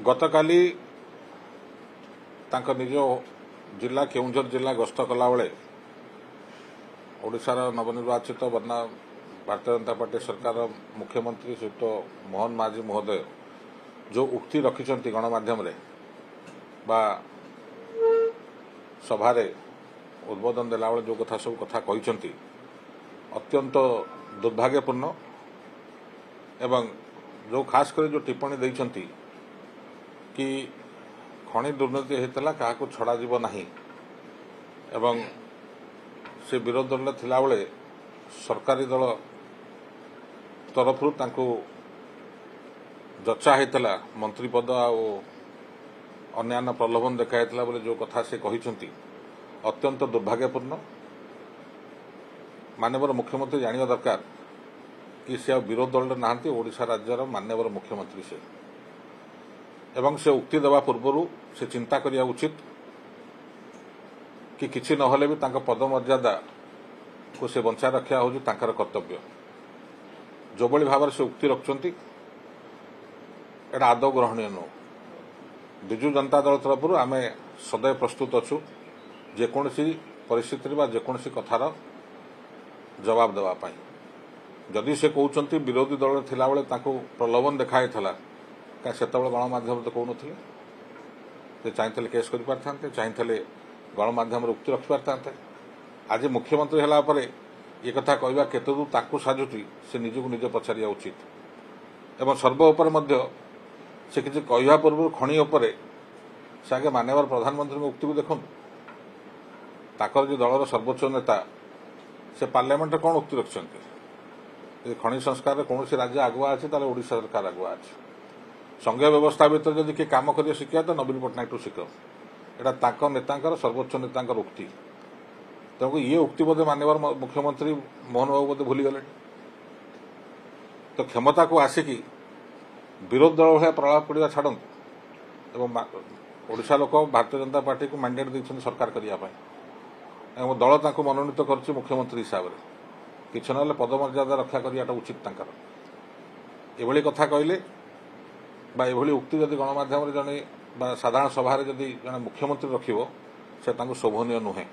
गतकाली निज जिला केउंझर जिला गस्त कला बेले ओडिशार नवनिर्वाचित बन्ना भारतीय जनता पार्टी सरकार मुख्यमंत्री श्रीयुत मोहन माझी महोदय जो उक्ति रखिंट गणमाध्यम बा सभारे उद्बोधन देला बेले जो कथा सब कथा कहते अत्यंत दुर्भाग्यपूर्ण एवं जो खास कर जो टिप्पणी देइछंती कि खनि दुर्नीति होता क्या छड़ा जीव नहीं एवं से विरोध दल में थिला बेले सरकारी दल तरफ जचा होता मंत्री पद अन्य प्रलोभन देखा बोले जो कथा से कहते अत्यंत दुर्भाग्यपूर्ण। माननीय मुख्यमंत्री जानिया दरकार कि से विरोध दल ना ओडिशा राज्यर माननीय मुख्यमंत्री से एवं से उक्ति देवा पूर्व से चिंता करिया उचित कि किसी नहले भी तांका पद मर्यादा को से बंचा रखा हूँ तांकर कर्तव्य जो बड़ी भाव से उक्ति रखुंट एटा आदौ ग्रहणीय नुह। विजु जनता दल तरफ आम सदैव प्रस्तुत अच्छु जेकोसी परिस्थिति जेकोसी कथार जवाब देवाई। जदि से कहते विरोधी दल में थिला बेले प्रलोभन देखाई क्या से गणमाध्यम तो कहून चाहिए केस कर पारते चाहिए गणमाध्यम उक्ति रखि पारते। आज मुख्यमंत्री है ये कथा कहवा केते दूर ताकू साजुची से निजक निजे पचारिया उचित एवं सर्वोपर से किसी कहवा पूर्व खनि उपरे से आगे माननीय प्रधानमंत्री उक्ति को देखो ताकर जो दलर सर्वोच्च नेता से पार्लियामेंट कौन उक्ति रखिंट खनि संस्कार कौन राज्य आगुआ अच्छे ओडिशा सरकार आगुआ अच्छे संघीय व्यवस्था भीतर जदि किए कम कर शिखा तो नवीन पट्टनायक टू शिख एटा नेता सर्वोच्च नेता उक्ति तेणुक ये उक्ति बोधे माननीय मुख्यमंत्री मोहन बाबू बोधे भूलीगले तो क्षमता को आसिकी विरोध दल भाया प्रलाप पड़ा छाड़ू एवं ओडिशा लोक भारतीय जनता पार्टी को मैंडेट देते सरकार करने दल तांको मनोनीत कर मुख्यमंत्री हिसाब से किसी ना पदमर्यादा रक्षा करवाटा उचित एभली कथा कहले एभली उक्ति जदि गणमाध्यम जड़े साधारण सभा जदि जड़े मुख्यमंत्री रखिबो से शोभनीय नुहे।